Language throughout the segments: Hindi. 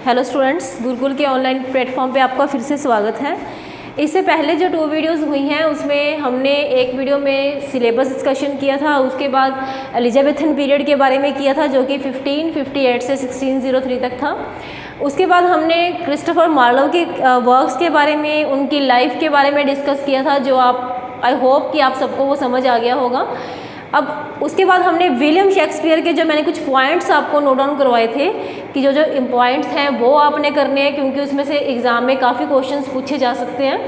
हेलो स्टूडेंट्स, गुरुकुल के ऑनलाइन प्लेटफॉर्म पे आपका फिर से स्वागत है। इससे पहले जो 2 वीडियोस हुई हैं उसमें हमने एक वीडियो में सिलेबस डिस्कशन किया था, उसके बाद एलिजाबेथन पीरियड के बारे में किया था जो कि 1558 से 1603 तक था। उसके बाद हमने क्रिस्टोफर मार्लोव के वर्क्स के बारे में, उनकी लाइफ के बारे में डिस्कस किया था, जो आप आई होप कि आप सबको वो समझ आ गया होगा। अब उसके बाद हमने विलियम शेक्सपियर के जो मैंने कुछ पॉइंट्स आपको नोट डाउन करवाए थे कि जो पॉइंट्स हैं वो आपने करने हैं, क्योंकि उसमें से एग्ज़ाम में काफ़ी क्वेश्चंस पूछे जा सकते हैं।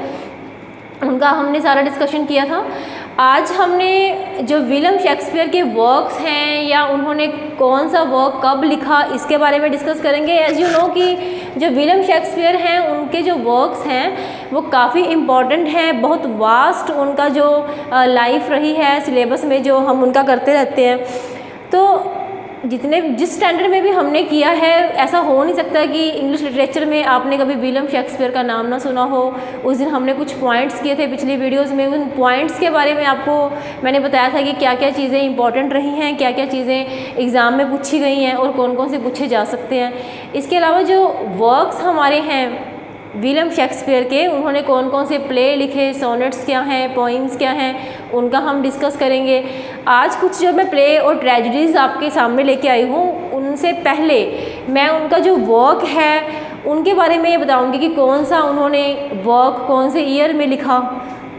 उनका हमने सारा डिस्कशन किया था। आज हमने जो विलियम शेक्सपियर के वर्क्स हैं या उन्होंने कौन सा वर्क कब लिखा, इसके बारे में डिस्कस करेंगे। एज यू नो कि जो विलियम शेक्सपियर हैं उनके जो वर्क्स हैं वो काफ़ी इम्पॉर्टेंट हैं, बहुत वास्ट उनका जो लाइफ रही है, सिलेबस में जो हम उनका करते रहते हैं। तो जिस स्टैंडर्ड में भी हमने किया है, ऐसा हो नहीं सकता कि इंग्लिश लिटरेचर में आपने कभी विलियम शेक्सपियर का नाम ना सुना हो। उस दिन हमने कुछ पॉइंट्स किए थे पिछली वीडियोस में, उन पॉइंट्स के बारे में आपको मैंने बताया था कि क्या क्या चीज़ें इंपॉर्टेंट रही हैं, क्या क्या चीज़ें एग्ज़ाम में पूछी गई हैं और कौन कौन से पूछे जा सकते हैं। इसके अलावा जो वर्क्स हमारे हैं विलियम शेक्सपियर के, उन्होंने कौन कौन से प्ले लिखे, सोनेट्स क्या हैं, पोइम्स क्या हैं, उनका हम डिस्कस करेंगे। आज कुछ जो मैं प्ले और ट्रेजेडीज़ आपके सामने लेके आई हूँ, उनसे पहले मैं उनका जो वर्क है उनके बारे में ये बताऊँगी कि कौन सा उन्होंने वर्क कौन से ईयर में लिखा,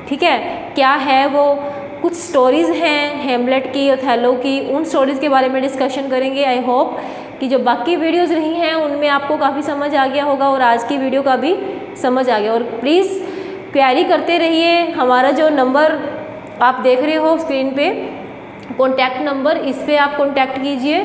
ठीक है, क्या है वो। कुछ स्टोरीज़ हैं हेमलेट की, ओथेलो की, उन स्टोरीज़ के बारे में डिस्कशन करेंगे। आई होप कि जो बाकी वीडियोज़ रही हैं उनमें आपको काफ़ी समझ आ गया होगा और आज की वीडियो का भी समझ आ गया। और प्लीज़ क्वेरी करते रहिए। हमारा जो नंबर आप देख रहे हो स्क्रीन पे, कॉन्टैक्ट नंबर, इस पे आप कॉन्टैक्ट कीजिए।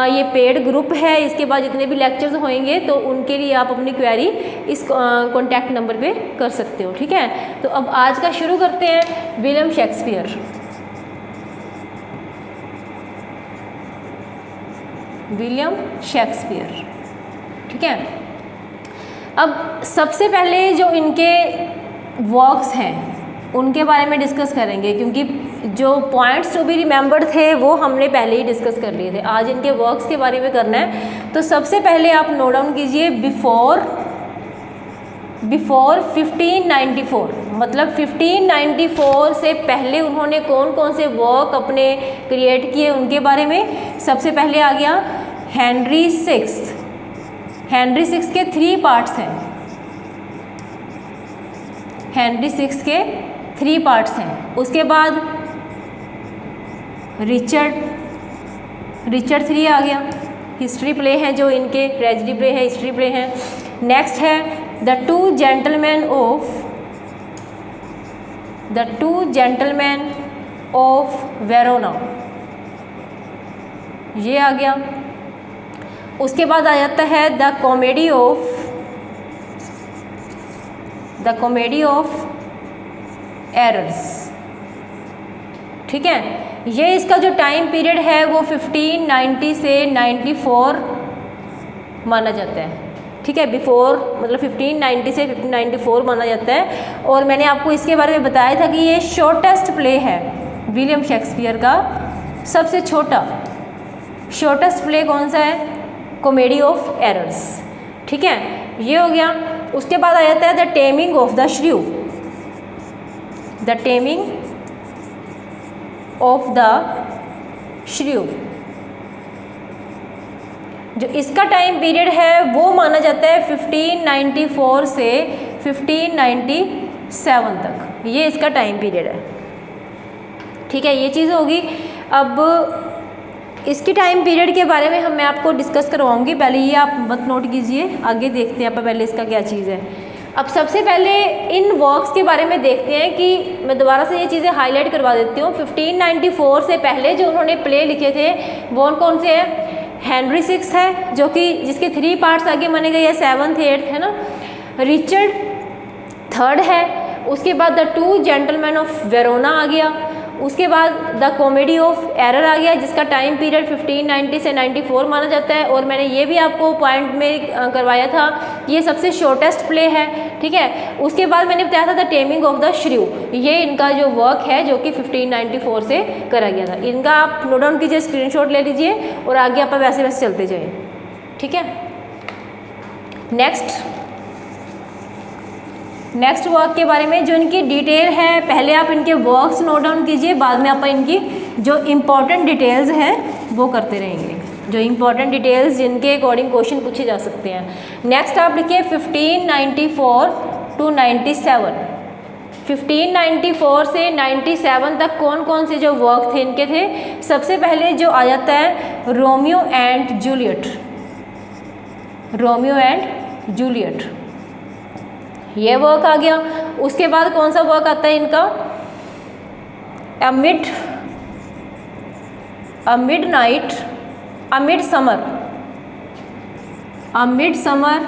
ये पेड ग्रुप है, इसके बाद जितने भी लेक्चर्स होंगे तो उनके लिए आप अपनी क्वेरी इस कॉन्टैक्ट नंबर पे कर सकते हो, ठीक है। तो अब आज का शुरू करते हैं। विलियम शेक्सपियर, विलियम शेक्सपियर, ठीक है। अब सबसे पहले जो इनके वर्क्स हैं उनके बारे में डिस्कस करेंगे, क्योंकि जो पॉइंट्स टू बी रिमेंबर्ड थे वो हमने पहले ही डिस्कस कर लिए थे। आज इनके वर्क्स के बारे में करना है। तो सबसे पहले आप नोट डाउन कीजिए बिफोर 1594, मतलब 1594 से पहले उन्होंने कौन कौन से वर्क अपने क्रिएट किए उनके बारे में। सबसे पहले आ गया हेनरी सिक्स्थ। हेनरी सिक्स्थ के 3 पार्ट्स हैं। हेनरी सिक्स्थ के 3 पार्ट्स हैं। उसके बाद रिचर्ड 3 आ गया, हिस्ट्री प्ले है, जो इनके ट्रेजेडी प्ले है, हिस्ट्री प्ले है। नेक्स्ट है the two gentleman of Verona, ये आ गया। उसके बाद आ जाता है द कॉमेडी ऑफ एरर्स, ठीक है। ये इसका जो टाइम पीरियड है वो 1590 से 94 माना जाता है, ठीक है। बिफोर मतलब 1590 से 1594 माना जाता है। और मैंने आपको इसके बारे में बताया था कि ये शॉर्टेस्ट प्ले है विलियम शेक्सपियर का। सबसे शॉर्टेस्ट प्ले कौन सा है? कॉमेडी ऑफ एरर्स, ठीक है, ये हो गया। उसके बाद आ जाता है the taming of the shrew, the taming of the shrew. जो इसका टाइम पीरियड है वो माना जाता है 1594 से 1597 तक, ये इसका टाइम पीरियड है, ठीक है। ये चीज़ होगी। अब इसकी टाइम पीरियड के बारे में मैं आपको डिस्कस करवाऊंगी, पहले ये आप मत नोट कीजिए, आगे देखते हैं आप पहले इसका क्या चीज़ है। अब सबसे पहले इन वर्क्स के बारे में देखते हैं कि मैं दोबारा से ये चीज़ें हाईलाइट करवा देती हूँ। 1594 से पहले जो उन्होंने प्ले लिखे थे वो कौन से हैं? हेनरी सिक्स्थ है, जो कि जिसके 3 पार्ट्स आगे माने गए हैं, 7th 8th है ना। रिचर्ड 3rd है। उसके बाद the two gentleman of Verona आ गया। उसके बाद द कॉमेडी ऑफ एरर आ गया, जिसका टाइम पीरियड 1590 से 94 माना जाता है। और मैंने ये भी आपको पॉइंट में करवाया था, ये सबसे शॉर्टेस्ट प्ले है, ठीक है। उसके बाद मैंने बताया था द टेमिंग ऑफ द श्र्यू, ये इनका जो वर्क है जो कि 1594 से करा गया था। इनका आप नोट डाउन कीजिए, स्क्रीनशॉट ले लीजिए और आगे आप वैसे वैसे चलते जाइए, ठीक है। नेक्स्ट वर्क के बारे में जो इनकी डिटेल है, पहले आप इनके वर्क्स नोट डाउन कीजिए, बाद में आप इनकी जो इम्पोर्टेंट डिटेल्स हैं वो करते रहेंगे, जो इम्पोर्टेंट डिटेल्स जिनके अकॉर्डिंग क्वेश्चन पूछे जा सकते हैं। नेक्स्ट आप लिखिए 1594 to 97। 1594 से 97 तक कौन कौन से जो वर्क थे इनके थे। सबसे पहले जो आ जाता है Romeo and Juliet, Romeo and Juliet, ये वर्क आ गया। उसके बाद कौन सा वर्क आता है इनका, मिड समर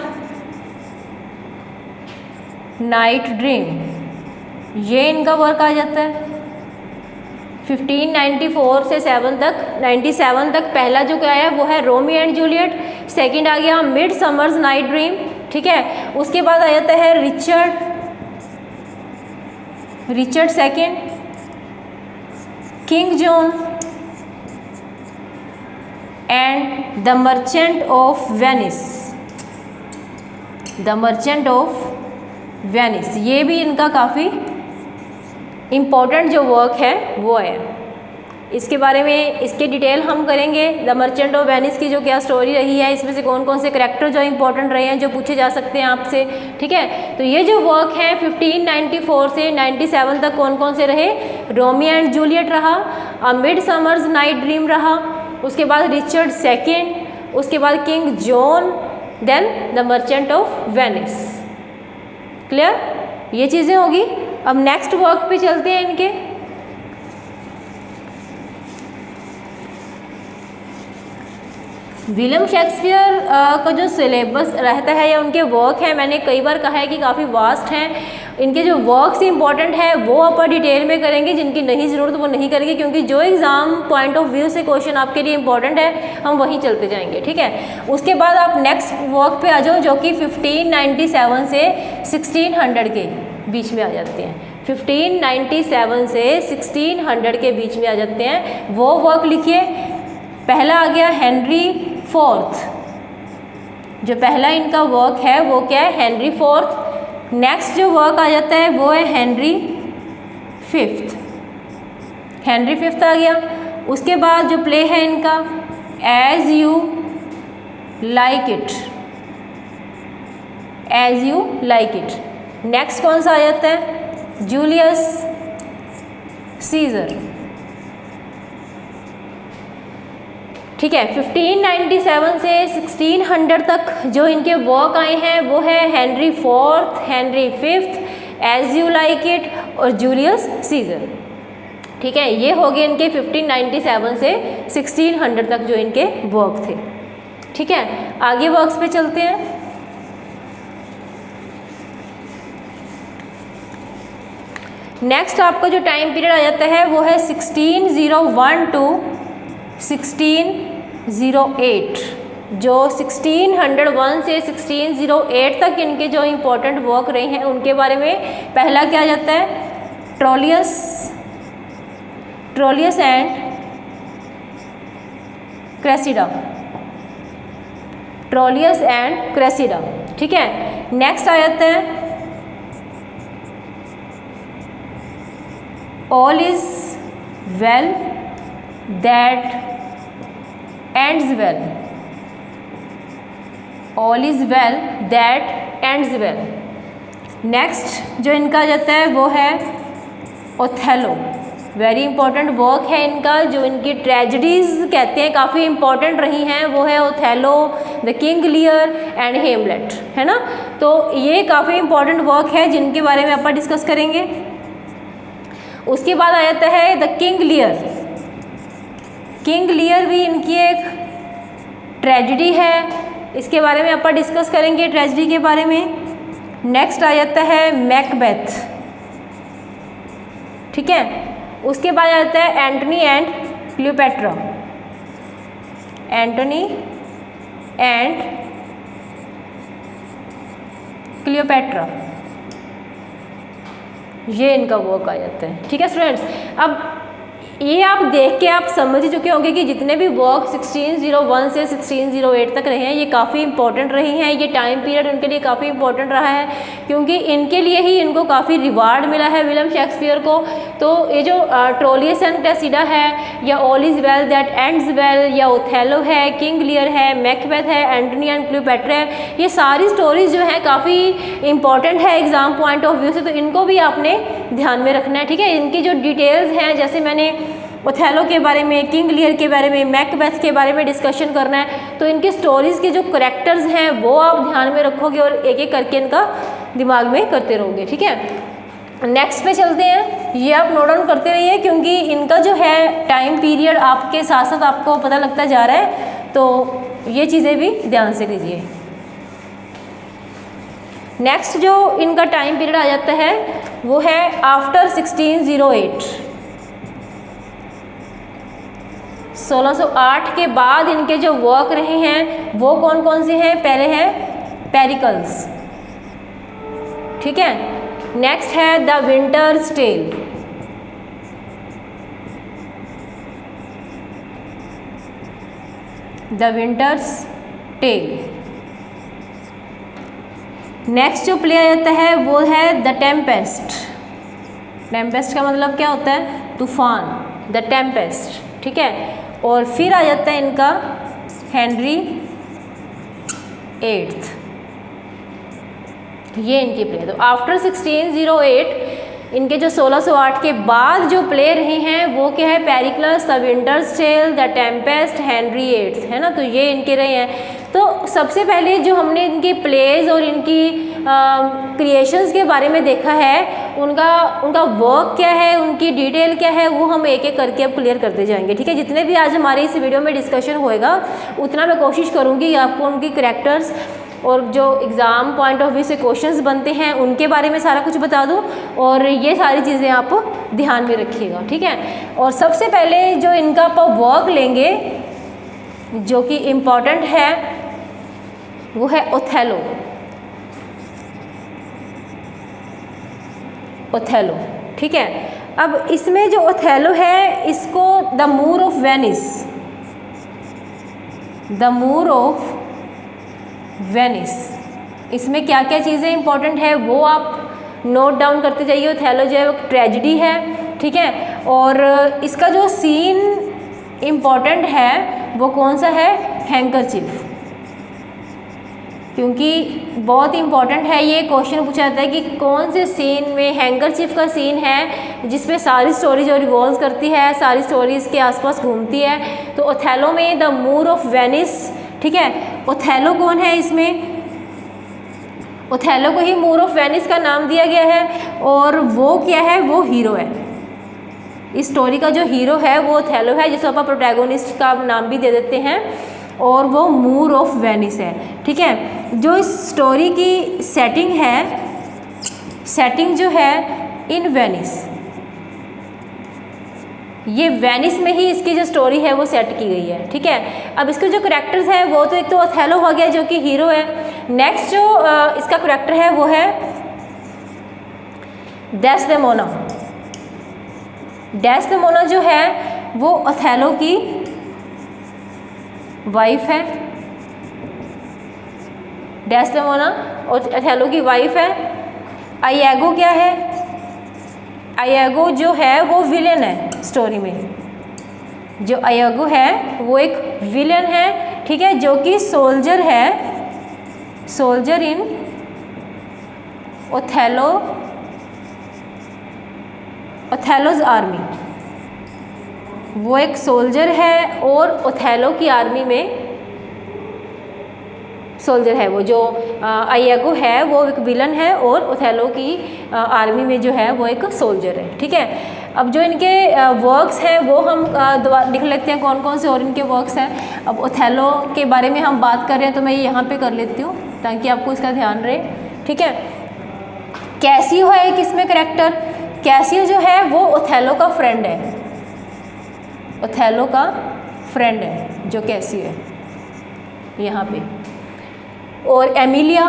नाइट ड्रीम, ये इनका वर्क आ जाता है। 1594 से 97 तक पहला जो क्या है वो है रोमियो एंड जूलियट। सेकंड आ गया मिड समर्स नाइट ड्रीम, ठीक है। उसके बाद आ जाता है Richard second, king John and the Merchant of Venice, ये भी इनका काफ़ी इम्पोर्टेंट जो वर्क है वो है। इसके बारे में इसके डिटेल हम करेंगे। द मर्चेंट ऑफ वेनिस की जो क्या स्टोरी रही है, इसमें से कौन कौन से करैक्टर जो इंपॉर्टेंट रहे हैं, जो पूछे जा सकते हैं आपसे, ठीक है। तो ये जो वर्क है 1594 से 97 तक कौन कौन से रहे, रोमियो एंड जूलियट रहा, a midsummer's night dream रहा, उसके बाद रिचर्ड सेकेंड, उसके बाद King John, then the Merchant of Venice. Clear, ये चीज़ें होगी। अब नेक्स्ट वर्क पे चलते हैं इनके। विलियम शेक्सपियर का जो सिलेबस रहता है या उनके वर्क हैं, मैंने कई बार कहा है कि काफ़ी वास्ट हैं। इनके जो वर्क्स इंपॉर्टेंट है वो अपन डिटेल में करेंगे, जिनकी नहीं ज़रूरत वो नहीं करेंगे, क्योंकि जो एग्ज़ाम पॉइंट ऑफ व्यू से क्वेश्चन आपके लिए इंपॉर्टेंट है हम वहीं चलते जाएंगे, ठीक है। उसके बाद आप नेक्स्ट वर्क पे आ जाओ, जो कि 1597 से 1600 के बीच में आ जाते हैं। 1597 से 1600 के बीच में आ जाते हैं, वो वर्क लिखिए। पहला आ गया हेनरी फोर्थ, जो पहला इनका वर्क है वो क्या है, हेनरी फोर्थ। नेक्स्ट जो वर्क आ जाता है वो है हेनरी फिफ्थ, हेनरी फिफ्थ आ गया। उसके बाद जो प्ले है इनका as you like it, next कौन सा आ जाता है, जूलियस सीजर, ठीक है। 1597 से 1600 तक जो इनके वर्क आए हैं वो है Henry fourth, Henry fifth, as you like it और जूलियस सीजर, ठीक है। ये हो गए इनके 1597 से 1600 तक जो इनके वर्क थे, ठीक है। आगे वर्क्स पे चलते हैं। नेक्स्ट आपका जो टाइम पीरियड आ जाता है वो है 1601 to 1608। जो 1601 से 1608 तक इनके जो इम्पोर्टेंट वर्क रहे हैं उनके बारे में पहला क्या आ जाता है, ट्रोलियस एंड क्रेसिडा, ठीक है। नेक्स्ट आ जाता है all is well that ends well, all is well that ends well. Next जो इनका आ जाता है वो है ओथेलो, वेरी इंपॉर्टेंट वर्क है इनका, जो इनकी ट्रेजेडीज़ कहते हैं काफ़ी इंपॉर्टेंट रही हैं, वो है Othello, the King Lear and Hamlet, है ना। तो ये काफ़ी इंपॉर्टेंट वर्क है जिनके बारे में अपन डिस्कस करेंगे। उसके बाद आ जाता है द किंग लियर, किंग लियर भी इनकी एक ट्रेजेडी है, इसके बारे में अपन डिस्कस करेंगे, ट्रेजेडी के बारे में। नेक्स्ट आ जाता है मैकबेथ, ठीक है। उसके बाद आ जाता है Antony and Cleopatra, Antony and Cleopatra, ये इनका वर्क आ जाता है, ठीक है स्टूडेंट्स। अब ये आप देख के आप समझ चुके होंगे कि जितने भी वर्क 1601 से 1608 तक रहे हैं ये काफ़ी इंपॉर्टेंट रहे हैं। ये टाइम पीरियड उनके लिए काफ़ी इंपॉर्टेंट रहा है क्योंकि इनके लिए ही इनको काफ़ी रिवार्ड मिला है विलियम शेक्सपियर को। तो ये जो ट्रोलियस एंड क्रेसिडा है या all is well that ends well या ओथेलो है, किंग लियर है, मैकबेथ है, एंटोनी एंड क्लियोपेट्रा है, ये सारी स्टोरीज जो हैं काफ़ी इंपॉर्टेंट है एग्जाम पॉइंट ऑफ व्यू से, तो इनको भी आपने ध्यान में रखना है। ठीक है, इनकी जो डिटेल्स हैं जैसे मैंने ओथेलो के बारे में, किंग लियर के बारे में, मैकबेथ के बारे में डिस्कशन करना है, तो इनकी स्टोरीज़ के जो करेक्टर्स हैं वो आप ध्यान में रखोगे और एक एक करके इनका दिमाग में करते रहोगे। ठीक है, नेक्स्ट पे चलते हैं। ये आप नोट डाउन करते रहिए क्योंकि इनका जो है टाइम पीरियड आपके साथ साथ आपको पता लगता जा रहा है, तो ये चीज़ें भी ध्यान से लीजिए। नेक्स्ट जो इनका टाइम पीरियड आ जाता है वो है आफ्टर 1608। 1608 के बाद इनके जो वर्क रहे हैं वो कौन कौन से हैं? पहले है पेरिकल्स, ठीक है। नेक्स्ट है the winters tell, the winters tale. Next जो प्ले आ जाता है वो है द टेम्पेस्ट। टेम्पेस्ट का मतलब क्या होता है? तूफान, द टेम्पेस्ट, ठीक है। और फिर आ जाता है इनका हेनरी 8th, ये इनकी प्ले। तो आफ्टर 1608 इनके जो 1608 के बाद जो प्ले रहे हैं वो क्या है? Pericles, the winters tell, the Tempest, Henry 8th, है ना। तो ये इनके रहे हैं। तो सबसे पहले जो हमने इनके प्लेज और इनकी क्रिएशंस के बारे में देखा है, उनका वर्क क्या है, उनकी डिटेल क्या है, वो हम एक एक करके अब क्लियर करते जाएंगे। ठीक है, जितने भी आज हमारे इस वीडियो में डिस्कशन होएगा उतना मैं कोशिश करूँगी आपको उनकी करैक्टर्स और जो एग्ज़ाम पॉइंट ऑफ व्यू से क्वेश्चंस बनते हैं उनके बारे में सारा कुछ बता दूं, और ये सारी चीज़ें आप ध्यान में रखिएगा। ठीक है, और सबसे पहले जो इनका आप वर्क लेंगे जो कि इम्पॉर्टेंट है वो है ओथेलो। ओथेलो, ठीक है। अब इसमें जो ओथेलो है इसको the Moor of Venice, the Moor of Venice, इसमें क्या क्या चीज़ें इंपॉर्टेंट है वो आप नोट डाउन करते जाइए। ओथेलो जो है वो ट्रेजिडी है, ठीक है। और इसका जो सीन इम्पॉर्टेंट है वो कौन सा है? हैंकरचीफ, क्योंकि बहुत इंपॉर्टेंट है। ये क्वेश्चन पूछा जाता है कि कौन से सीन में, हैंकरचीफ का सीन है जिसमें सारी स्टोरी जो रिवॉल्व करती है, सारी स्टोरी इसके आसपास घूमती है। तो ओथेलो में द मूर ऑफ वेनिस, ठीक है। ओथेलो कौन है इसमें? ओथेलो को ही मूर ऑफ वेनिस का नाम दिया गया है, और वो क्या है? वो हीरो है। इस स्टोरी का जो हीरो है वो ओथेलो है, जिसको आप प्रोटैगोनिस्ट का नाम भी दे देते हैं, और वो मूर ऑफ वेनिस है, ठीक है। जो इस स्टोरी की सेटिंग है, सेटिंग जो है इन वेनिस, ये वेनिस में ही इसकी जो स्टोरी है वो सेट की गई है, ठीक है। अब इसके जो करैक्टर्स हैं वो तो एक तो ओथेलो हो गया जो कि हीरो है। नेक्स्ट जो इसका करैक्टर है वो है डेस्डेमोना। डेस्डेमोना जो है वो ओथेलो की वाइफ है। डेस्डेमोना और ओथेलो की वाइफ है। आइएगो क्या है? आइएगो जो है वो विलेन है स्टोरी में। जो आइएगो है वो एक विलेन है, ठीक है, जो कि सोल्जर है, सोल्जर इन ओथेलो, ओथेलोज आर्मी। वो एक सोल्जर है और ओथेलो की आर्मी में सोल्जर है। वो जो आइएगो है वो एक विलन है और ओथेलो की आर्मी में जो है वो एक सोल्जर है, ठीक है। अब जो इनके वर्क्स हैं वो हम दोबारा लिख लेते हैं कौन कौन से और इनके वर्क्स हैं। अब ओथेलो के बारे में हम बात कर रहे हैं तो मैं ये यहाँ पे कर लेती हूँ ताकि आपको इसका ध्यान रहे, ठीक है। कैसियो है एक इसमें करैक्टर। कैसियो जो है वो ओथेलो का फ्रेंड है, ओथेलो का फ्रेंड है जो कैसियो है यहाँ पे। और एमिलिया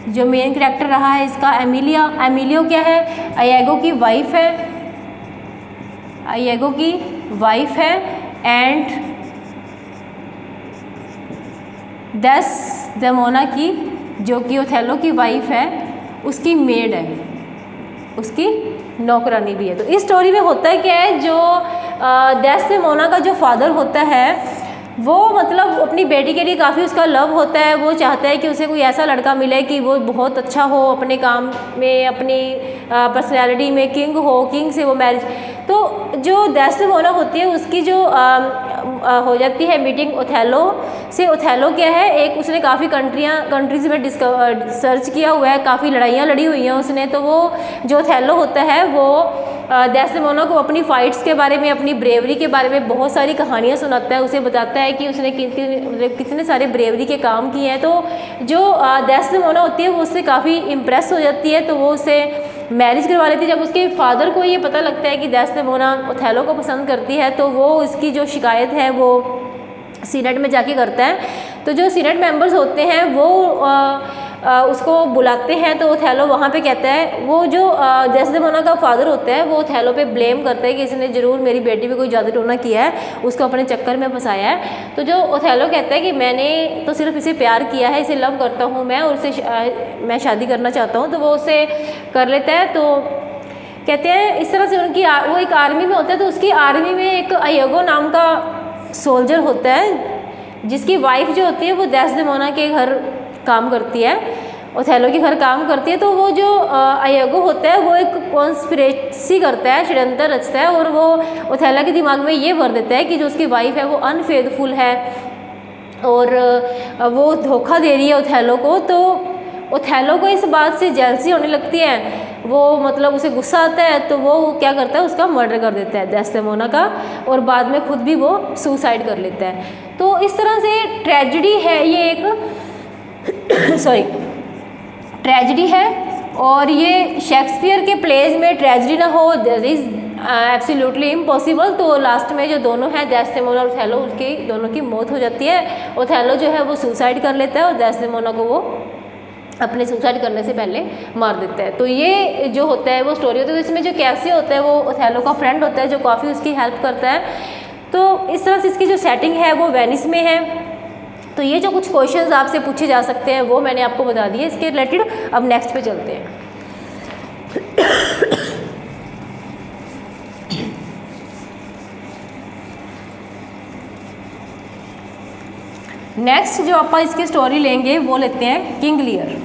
जो मेन करैक्टर रहा है इसका, एमिलिया, एमिलियो क्या है? आइएगो की वाइफ है। आइएगो की वाइफ है एंड डेस्देमोना की, जो कि ओथेलो की वाइफ है, उसकी मेड है, उसकी नौकरानी भी है। तो इस स्टोरी में होता है क्या है, जो डेस्देमोना का जो फादर होता है वो मतलब अपनी बेटी के लिए काफ़ी उसका लव होता है। वो चाहता है कि उसे कोई ऐसा लड़का मिले कि वो बहुत अच्छा हो अपने काम में, अपनी पर्सनैलिटी में किंग हो, किंग से वो मैरिज। तो जो डेस्देमोना होती है उसकी जो हो जाती है मीटिंग ओथेलो से। ओथेलो क्या है, एक उसने काफ़ी कंट्रीज़ में सर्च किया हुआ है, काफ़ी लड़ाइयाँ लड़ी हुई हैं उसने। तो वो जो ओथेलो होता है वो डेस्देमोना को अपनी फ़ाइट्स के बारे में, अपनी ब्रेवरी के बारे में बहुत सारी कहानियाँ सुनाता है। उसे बताता है कि उसने कितने सारे ब्रेवरी के काम किए हैं। तो जो डेस्देमोना होती है वो उससे काफ़ी इम्प्रेस हो जाती है, तो वो उसे मैरिज करवा लेती है। जब उसके फादर को ये पता लगता है कि डेस्देमोना ओथेलो को पसंद करती है, तो वो उसकी जो शिकायत है वो सीनेट में जाके करता है। तो जो सीनेट मेंबर्स होते हैं वो उसको बुलाते हैं। तो ओथेलो वहाँ पे कहता है, वो जो डेस्देमोना का फादर होता है वो ओथेलो पे ब्लेम करता है कि इसने ज़रूर मेरी बेटी पे कोई जादू टोना किया है, उसको अपने चक्कर में फंसाया है। तो जो ओथेलो कहता है कि मैंने तो सिर्फ इसे प्यार किया है, इसे लव करता हूँ मैं, और उसे मैं शादी करना चाहता हूँ। तो वो उसे कर लेता है। तो कहते हैं इस तरह से उनकी वो एक आर्मी में होता है। तो उसकी आर्मी में एक आइएगो नाम का सोल्जर होता है, जिसकी वाइफ जो होती है वो डेस्देमोना के घर काम करती है, ओथेलो के घर काम करती है। तो वो जो आइएगो होता है वो एक कॉन्स्पिरेसी करता है, षड्यंत्र रचता है, और वो ओथेलो के दिमाग में ये भर देता है कि जो उसकी वाइफ है वो अनफेथफुल है और वो धोखा दे रही है ओथेलो को। तो ओथेलो को इस बात से जेलसी होने लगती है, वो मतलब उसे गुस्सा आता है। तो वो क्या करता है, उसका मर्डर कर देता है डेस्देमोना का, और बाद में खुद भी वो सुसाइड कर लेता है। तो इस तरह से ट्रेजेडी है ये एक ट्रेजेडी है। और ये शेक्सपियर के प्लेज में ट्रेजेडी ना हो, दैट इज एब्सोल्युटली इम्पॉसिबल। तो लास्ट में जो दोनों हैं डेस्देमोना और ओथेलो, उसकी दोनों की मौत हो जाती है। ओथेलो जो है वो सुसाइड कर लेता है और डेस्देमोना को वो अपने सुसाइड करने से पहले मार देता है। तो ये जो होता है वो स्टोरी होती है। तो इसमें जो कैसे होता है वो ओथेलो का फ्रेंड होता है जो काफ़ी उसकी हेल्प करता है। तो इस तरह से इसकी जो सेटिंग है वो वेनिस में है। तो ये जो कुछ क्वेश्चंस आपसे पूछे जा सकते हैं वो मैंने आपको बता दिए इसके रिलेटेड। अब नेक्स्ट पे चलते हैं। नेक्स्ट जो आप इसकी स्टोरी लेंगे वो लेते हैं किंग लियर।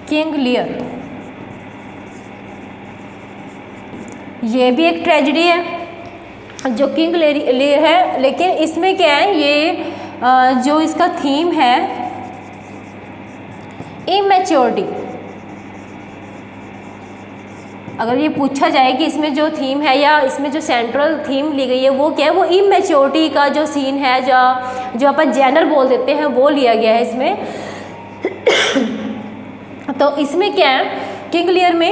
किंग लियर ये भी एक ट्रेजेडी है जो किंग लियर है, लेकिन इसमें क्या है, ये जो इसका थीम है इमैच्योरिटी। अगर ये पूछा जाए कि इसमें जो थीम है या इसमें जो सेंट्रल थीम ली गई है वो क्या है, वो इमैच्योरिटी का जो सीन है, जो अपन जेनर बोल देते हैं, वो लिया गया है इसमें। तो इसमें क्या है किंग लियर में,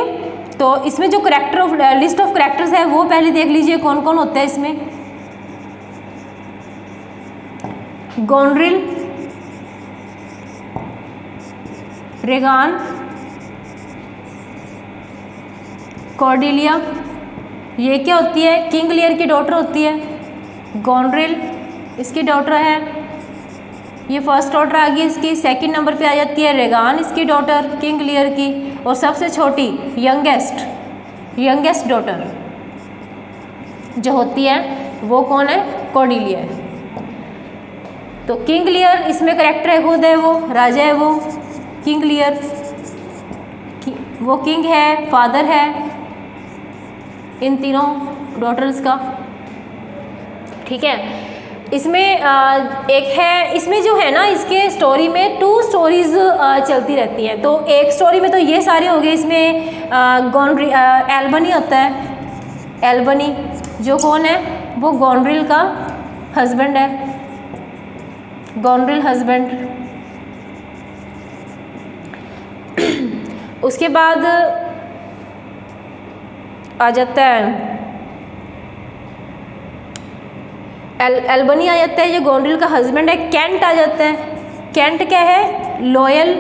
तो इसमें जो character of list of characters है वो पहले देख लीजिए कौन कौन होता है इसमें। गोनरिल, रेगान, कॉर्डेलिया, ये क्या होती है, किंग लियर की डॉटर होती है। गोनरिल इसकी डॉटर है, ये फर्स्ट डॉटर आ गई इसकी। सेकंड नंबर पे आ जाती है रेगान, इसकी डॉटर किंग लियर की। और सबसे छोटी यंगेस्ट डॉटर जो होती है वो कौन है, कॉर्डेलिया है। तो किंग लियर इसमें करेक्टर है, खुद है वो, राजा है वो किंग लियर, वो किंग है, फादर है इन तीनों डॉटर्स का। ठीक है, इसमें एक है, इसमें जो है ना इसके स्टोरी में 2 स्टोरीज चलती रहती हैं। तो एक स्टोरी में तो ये सारे हो गए, इसमें एल्बनी होता है। एल्बनी जो कौन है, वो गोनरिल का हस्बैंड है, गोनरिल हस्बैंड। उसके बाद आ जाता है एल्बनी आ जाता है, जो गोनड्रिल का हस्बैंड है। कैंट आ जाता है। कैंट क्या है? लॉयल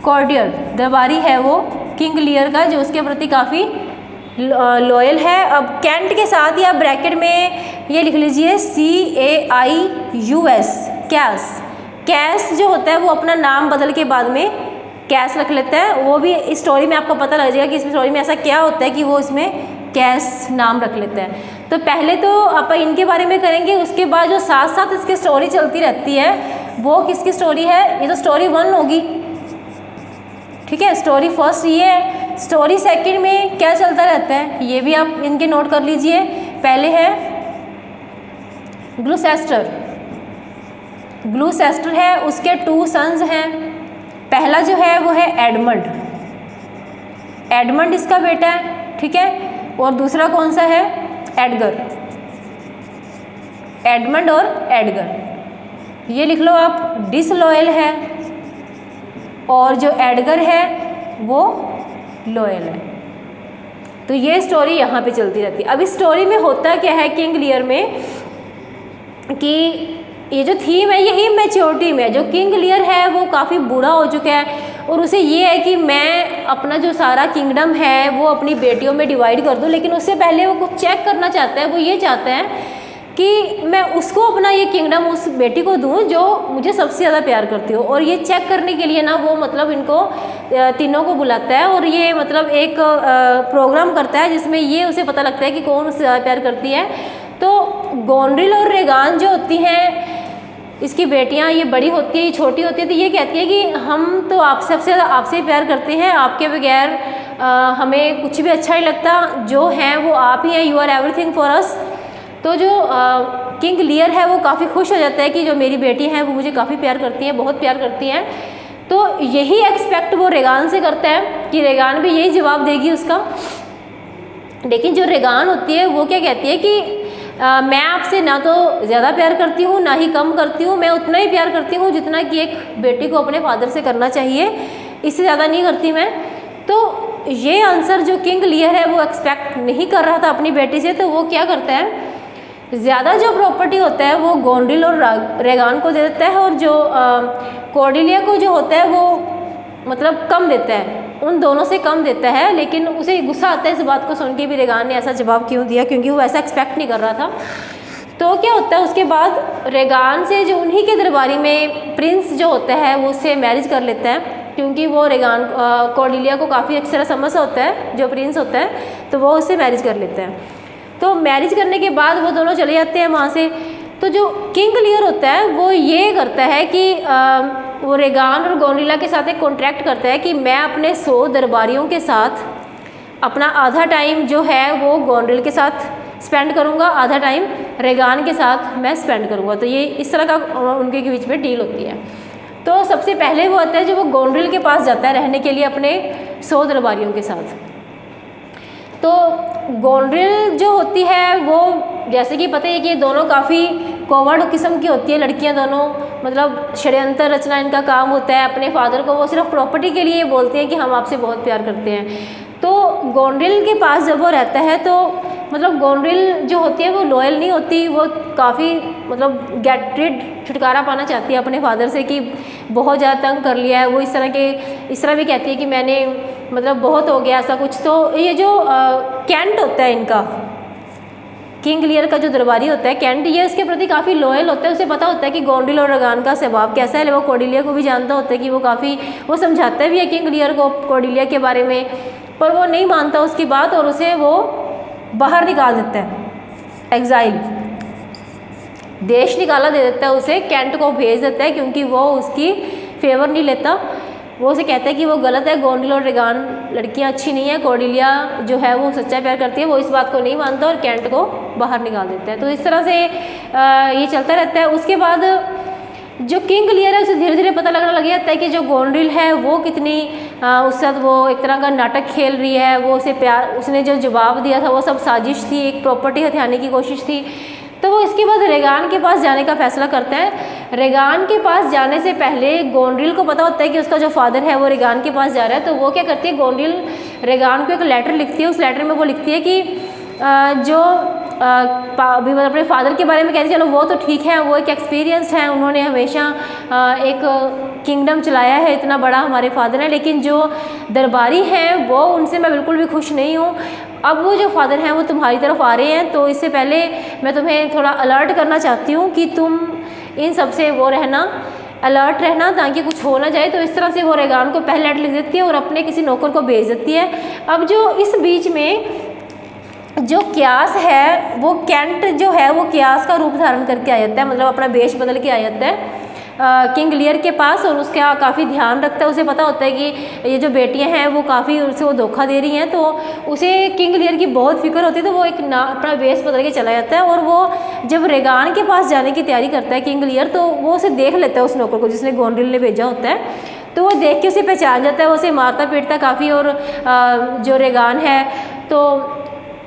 कॉर्डियर, दरबारी है वो किंग लियर का, जो उसके प्रति काफ़ी लॉयल है। अब कैंट के साथ या ब्रैकेट में ये लिख लीजिए CAIUS, कैस। कैस जो होता है वो अपना नाम बदल के बाद में कैस रख लेता है। वो भी इस स्टोरी में आपको पता लग जाएगा कि इस स्टोरी में ऐसा क्या होता है कि वो इसमें कैस नाम रख लेता है। तो पहले तो आप इनके बारे में करेंगे, उसके बाद जो साथ साथ इसकी स्टोरी चलती रहती है वो किसकी स्टोरी है? ये तो स्टोरी 1 होगी, ठीक है। स्टोरी फर्स्ट ये है। स्टोरी सेकंड में क्या चलता रहता है ये भी आप इनके नोट कर लीजिए। पहले है ग्लूसेस्टर। ग्लूसेस्टर है, उसके 2 सन्स हैं। पहला जो है वो है एडमंड। एडमंड इसका बेटा है, ठीक है। और दूसरा कौन सा है? एडगर। एडमंड और एडगर, ये लिख लो आप। डिसलॉयल है और जो एडगर है वो लॉयल है। तो ये स्टोरी यहाँ पे चलती रहती है। अब इस स्टोरी में होता क्या है किंग लियर में कि ये जो थीम है यही मैच्योरिटी में। जो किंग लियर है वो काफ़ी बूढ़ा हो चुका है और उसे ये है कि मैं अपना जो सारा किंगडम है वो अपनी बेटियों में डिवाइड कर दूं, लेकिन उससे पहले वो कुछ चेक करना चाहता है। वो ये चाहता है कि मैं उसको अपना ये किंगडम उस बेटी को दूं जो मुझे सबसे ज़्यादा प्यार करती हो। और ये चेक करने के लिए ना वो मतलब इनको तीनों को बुलाता है और ये मतलब एक प्रोग्राम करता है जिसमें ये उसे पता लगता है कि कौन उससे ज़्यादा प्यार करती है। तो गोनड्रिल और रेगान जो होती हैं, इसकी बेटियां, ये बड़ी होती है, ये छोटी होती है, तो ये कहती है कि हम तो आपसे सबसे ज़्यादा आपसे प्यार करते हैं, आपके बगैर हमें कुछ भी अच्छा नहीं लगता, जो हैं वो आप ही हैं, you are everything for us. तो जो किंग लियर है वो काफ़ी खुश हो जाता है कि जो मेरी बेटी हैं वो मुझे काफ़ी प्यार करती हैं, बहुत प्यार करती हैं। तो यही एक्सपेक्ट वो रेगान से करता है कि रेगान भी यही जवाब देगी उसका। लेकिन जो रेगान होती है वो क्या कहती है कि मैं आपसे ना तो ज़्यादा प्यार करती हूँ ना ही कम करती हूँ, मैं उतना ही प्यार करती हूँ जितना कि एक बेटी को अपने फादर से करना चाहिए, इससे ज़्यादा नहीं करती मैं। तो ये आंसर जो किंग लियर है वो एक्सपेक्ट नहीं कर रहा था अपनी बेटी से, तो वो क्या करता है, ज़्यादा जो प्रॉपर्टी होता है वो गोनड्रिल और रेगान को दे देता है और जो कॉर्डेलिया को जो होता है वो मतलब कम देता है, उन दोनों से कम देता है। लेकिन उसे गुस्सा आता है इस बात को सुन के भी रेगान ने ऐसा जवाब क्यों दिया, क्योंकि वो ऐसा एक्सपेक्ट नहीं कर रहा था। तो क्या होता है उसके बाद रेगान से जो उन्हीं के दरबारी में प्रिंस जो होता है वो उससे मैरिज कर लेता है, क्योंकि वो रेगान कॉर्डेलिया को काफ़ी अच्छी तरह समझ होता है जो प्रिंस होता है, तो वो उससे मैरिज कर लेता है। तो मैरिज करने के बाद वो दोनों चले जाते हैं वहाँ से। तो जो किंग लियर होता है वो ये करता है कि वो रेगान और गोनड्रिला के साथ एक कॉन्ट्रैक्ट करता है कि मैं अपने 100 दरबारियों के साथ अपना आधा टाइम जो है वो गोनड्रिल के साथ स्पेंड करूँगा, आधा टाइम रेगान के साथ मैं स्पेंड करूँगा। तो ये इस तरह का उनके बीच में डील होती है। तो सबसे पहले वो आता है जो वो गोनड्रिल के पास जाता है रहने के लिए अपने 100 दरबारियों के साथ। तो गोनड्रिल जो होती है वो जैसे कि पता है कि दोनों काफ़ी कोवर्ड किस्म की होती है लड़कियां दोनों, मतलब षड्यंत्र रचना इनका काम होता है। अपने फादर को वो सिर्फ प्रॉपर्टी के लिए बोलते हैं कि हम आपसे बहुत प्यार करते हैं। तो गोनड्रिल के पास जब वो रहता है तो मतलब गोनड्रिल जो होती है वो लॉयल नहीं होती, वो काफ़ी मतलब गेट रिड, छुटकारा पाना चाहती है अपने फादर से कि बहुत ज़्यादा तंग कर लिया है। वो इस तरह भी कहती है कि मैंने मतलब बहुत हो गया ऐसा कुछ। तो ये जो कैंट होता है इनका, किंग लियर का जो दरबारी होता है कैंट, ये इसके प्रति काफ़ी लॉयल होता है। उसे पता होता है कि गोनड्रिल और रेगान का स्वभाव कैसा है। वो कॉर्डेलिया को भी जानता होता है कि वो काफ़ी, वो समझाता भी है किंग लियर को कॉर्डेलिया के बारे में, पर वो नहीं मानता उसकी बात और उसे वो बाहर निकाल देता है, एग्जाइल, देश निकाला दे देता है उसे, कैंट को भेज देता है क्योंकि वो उसकी फेवर नहीं लेता। वो उसे कहता है कि वो गलत है, गोनड्रिल और रेगान लड़कियां अच्छी नहीं है, कॉर्डेलिया जो है वो सच्चा प्यार करती है। वो इस बात को नहीं मानता और कैंट को बाहर निकाल देता है। तो इस तरह से ये चलता रहता है। उसके बाद जो किंग लियर है उसे धीरे धीरे पता लगने लग जाता है कि जो गोनड्रिल है वो कितनी उसके साथ वो एक तरह का नाटक खेल रही है। वो उसे प्यार, उसने जो जवाब दिया था वो सब साजिश थी, एक प्रॉपर्टी हथियाने की कोशिश थी। तो वो इसके बाद रेगान के पास जाने का फैसला करता है। रेगान के पास जाने से पहले गोनड्रिल को पता होता है कि उसका जो फादर है वो रेगान के पास जा रहा है। तो वो क्या करती है, गोनड्रिल रेगान को एक लेटर लिखती है। उस लेटर में वो लिखती है कि जो अभी मतलब अपने फादर के बारे में कहते चलो वो तो ठीक है, वो एक एक्सपीरियंस्ड है, उन्होंने हमेशा एक किंगडम चलाया है, इतना बड़ा हमारे फादर है, लेकिन जो दरबारी हैं वो उनसे मैं बिल्कुल भी खुश नहीं हूँ। अब वो जो फादर हैं वो तुम्हारी तरफ आ रहे हैं, तो इससे पहले मैं तुम्हें थोड़ा अलर्ट करना चाहती हूँ कि तुम इन सब से वो रहना, अलर्ट रहना, ताकि कुछ हो ना जाए। तो इस तरह से वो रेगान को पहले लेटर लिख देती है और अपने किसी नौकर को भेज देती है। अब जो इस बीच में जो क्यास है वो कैंट जो है वो क्यास का रूप धारण करके आ जाता है, मतलब अपना वेश बदल के आ जाता है किंग लियर के पास, और उसका काफ़ी ध्यान रखता है। उसे पता होता है कि ये जो बेटियां हैं वो काफ़ी उसे वो धोखा दे रही हैं, तो उसे किंग लियर की बहुत फिक्र होती है। तो वो एक अपना वेश बदल के चला जाता है, और वो जब रेगान के पास जाने की तैयारी करता है किंग लियर, तो वो उसे देख लेता है उस नौकर को जिसने गोनड्रिल ने भेजा होता है। तो वो देख के उसे पहचान जाता है, वो उसे मारता पीटता काफ़ी, और जो रेगान है तो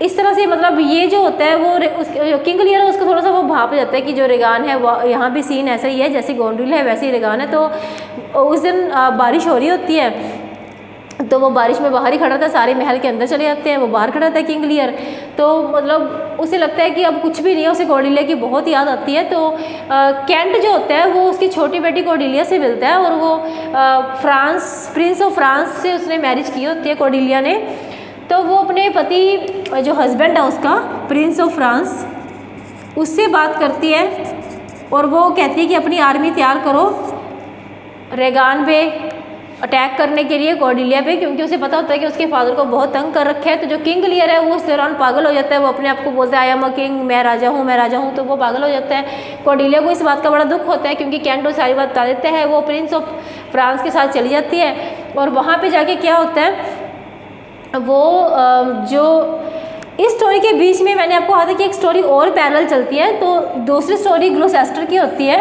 इस तरह से मतलब ये जो होता है वो किंग लियर है उसको थोड़ा सा वो भाप जाता है कि जो रेगान है वो यहाँ भी सीन ऐसा ही है, जैसे गोनड्रिल है वैसे ही रेगान है। तो उस दिन बारिश हो रही होती है, तो वो बारिश में बाहर ही खड़ा था, सारे महल के अंदर चले जाते हैं, वो बाहर खड़ा था किंग लियर। तो मतलब उसे लगता है कि अब कुछ भी नहीं है, उसे कॉर्डेलिया की बहुत याद आती है। तो कैंट जो होता है वो उसकी छोटी बेटी कॉर्डेलिया से मिलता है, और वो प्रिंस ऑफ फ्रांस से उसने मैरिज की होती है कॉर्डेलिया ने। तो वो अपने पति जो हस्बैंड है उसका प्रिंस ऑफ फ्रांस, उससे बात करती है, और वो कहती है कि अपनी आर्मी तैयार करो रेगान पे अटैक करने के लिए, कॉर्डेलिया पे, क्योंकि उसे पता होता है कि उसके फादर को बहुत तंग कर रखा है। तो जो किंग लियर है वो उस दौरान पागल हो जाता है, वो अपने आप को बोलता है आई एम अ किंग, मैं राजा हूँ, मैं राजा हूँ, तो वो पागल हो जाता है। कॉर्डेलिया को इस बात का बड़ा दुख होता है, क्योंकि कैंट सारी बात बता देता है। वो प्रिंस ऑफ फ्रांस के साथ चली जाती है, और वहाँ पर जाके क्या होता है वो जो इस स्टोरी के बीच में मैंने आपको कहा था कि एक स्टोरी और पैरेलल चलती है। तो दूसरी स्टोरी ग्लूसेस्टर की होती है,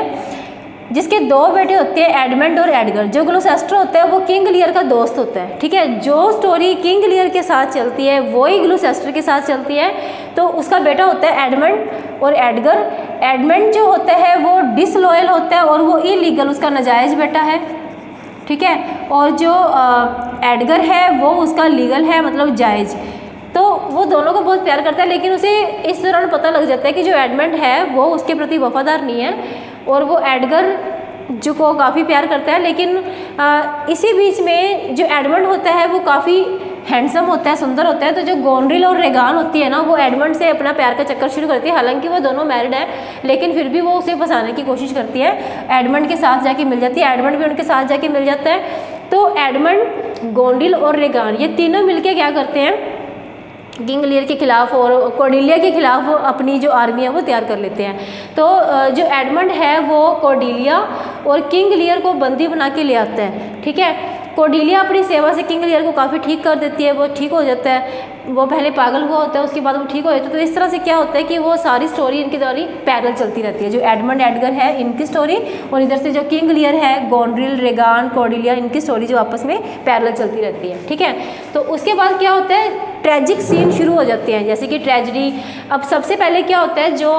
जिसके दो बेटे होते हैं एडमंड और एडगर। जो ग्लूसेस्टर होता है वो किंग लियर का दोस्त होता है, ठीक है। जो स्टोरी किंग लियर के साथ चलती है वही ग्लूसेस्टर के साथ चलती है। तो उसका बेटा होता है एडमंड और एडगर। एडमंड जो होता है वो डिसलॉयल होता है और वो इलीगल, उसका नाजायज़ बेटा है, ठीक है। और जो एडगर है वो उसका लीगल है, मतलब जायज़। तो वो दोनों को बहुत प्यार करता है, लेकिन उसे इस दौरान पता लग जाता है कि जो एडमंड है वो उसके प्रति वफादार नहीं है, और वो एडगर जो को काफ़ी प्यार करता है। लेकिन इसी बीच में जो एडमंड होता है वो काफ़ी हैंडसम होता है, सुंदर होता है। तो जो गोनड्रिल और रेगान होती है ना, वो एडमंड से अपना प्यार का चक्कर शुरू करती है। हालांकि वो दोनों मैरिड है, लेकिन फिर भी वो उसे फंसाने की कोशिश करती है। एडमंड के साथ जाके मिल जाती है, एडमंड भी उनके साथ जाके मिल जाता है। तो एडमंड, गोनड्रिल और रेगान ये तीनों मिलके क्या करते हैं, किंग लियर के खिलाफ और कॉर्डेलिया के खिलाफ अपनी जो आर्मी है वो तैयार कर लेते हैं। तो जो एडमंड है वो कॉर्डेलिया और किंग लियर को बंदी बना के ले आता है, ठीक है। कॉर्डेलिया अपनी सेवा से किंग लियर को काफ़ी ठीक कर देती है, वो ठीक हो जाता है। वो पहले पागल हुआ होता है, उसके बाद वो ठीक हो जाता है। तो इस तरह से क्या होता है कि वो सारी स्टोरी इनकी द्वारा पैरेलल चलती रहती है। जो एडमंड एडगर है इनकी स्टोरी, और इधर से जो किंग लियर है, गोनड्रिल, रेगान, कॉर्डेलिया, इनकी स्टोरी जो आपस में पैरेलल चलती रहती है, ठीक है। तो उसके बाद क्या होता है, ट्रेजिक सीन शुरू हो जाते हैं, जैसे कि ट्रेजिडी। अब सबसे पहले क्या होता है, जो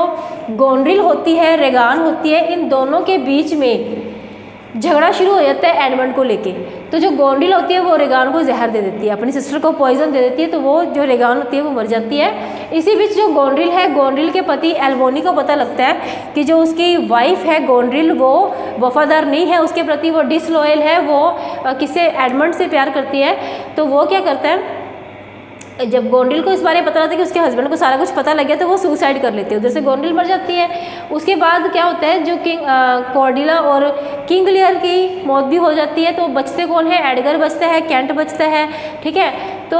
गोनड्रिल होती है, रेगान होती है, इन दोनों के बीच में झगड़ा शुरू हो जाता है एडमंड को लेके। तो जो गोनड्रिल होती है वो रेगान को जहर दे देती है, अपनी सिस्टर को पॉइजन दे देती है, तो वो जो रेगान होती है वो मर जाती है। इसी बीच जो गोनड्रिल है, गोनड्रिल के पति एल्बोनी को पता लगता है कि जो उसकी वाइफ है गोनड्रिल वो वफादार नहीं है उसके प्रति, वो डिसलॉयल है, वो किसे एडमंड से प्यार करती है। तो वो क्या करता है, जब गोनड्रिल को इस बारे में पता लगता है कि उसके हस्बैंड को सारा कुछ पता लग गया, तो वो सुसाइड कर लेते हैं। उधर से गोनड्रिल मर जाती है। उसके बाद क्या होता है, जो कॉर्डेलिया और किंग लियर की मौत भी हो जाती है। तो बचते कौन है, एडगर बचता है, कैंट बचता है, ठीक है। तो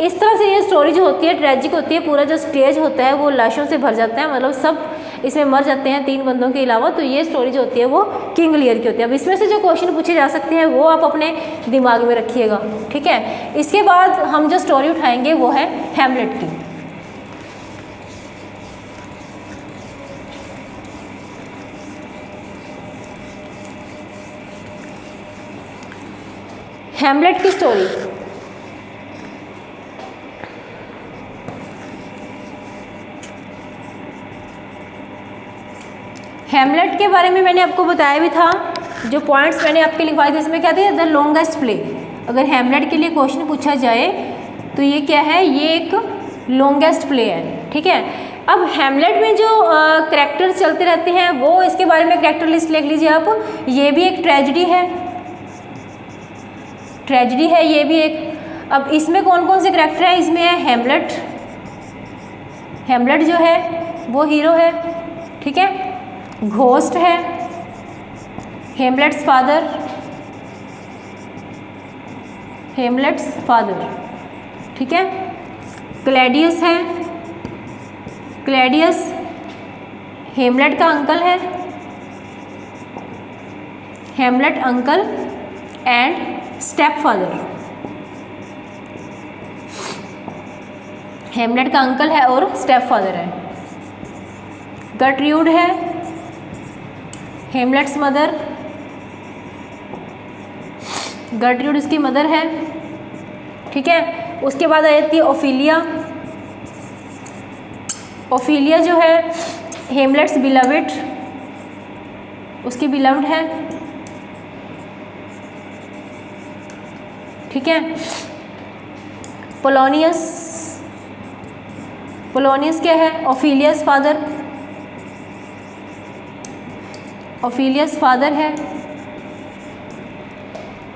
इस तरह से ये स्टोरी जो होती है ट्रेजिक होती है। पूरा जो स्टेज होता है वो लाशों से भर जाता है, मतलब सब इसमें मर जाते हैं 3 बंदों के अलावा। तो ये स्टोरी जो होती है वो किंग लियर की होती है। अब इसमें से जो क्वेश्चन पूछे जा सकते हैं वो आप अपने दिमाग में रखिएगा, ठीक है। इसके बाद हम जो स्टोरी उठाएंगे वो है हैमलेट की। हैमलेट की स्टोरी। हैमलेट के बारे में मैंने आपको बताया भी था, जो पॉइंट्स मैंने आपके लिखवाए थे इसमें क्या थे, द लॉन्गेस्ट प्ले। अगर हैमलेट के लिए क्वेश्चन पूछा जाए तो ये क्या है, ये एक लॉन्गेस्ट प्ले है, ठीक है। अब हैमलेट में जो करैक्टर चलते रहते हैं वो इसके बारे में करैक्टर लिस्ट लिख लीजिए आप। ये भी एक ट्रेजेडी है, ट्रेजेडी है ये भी एक। अब इसमें कौन कौन से करैक्टर हैं, इसमें है हैमलेट, हैमलेट जो है वो हीरो है, ठीक है। घोस्ट है, हैमलेट्स फादर, हैमलेट्स फादर, ठीक है। क्लैडियस है, क्लैडियस हैमलेट का अंकल है, Hamlet uncle and step father, Hamlet का अंकल है और स्टेप फादर है। गर्ट्रूड है, हैमलेट्स मदर, गर्ट्रूड इसकी मदर है, ठीक है। उसके बाद आ जाती है ओफिलिया, ओफिलिया जो है हैमलेट्स बिलवड, उसकी बिलवड है, ठीक है। पोलोनियस, पोलोनियस क्या है, ओफिलियस फादर, ओफिलियस फादर है।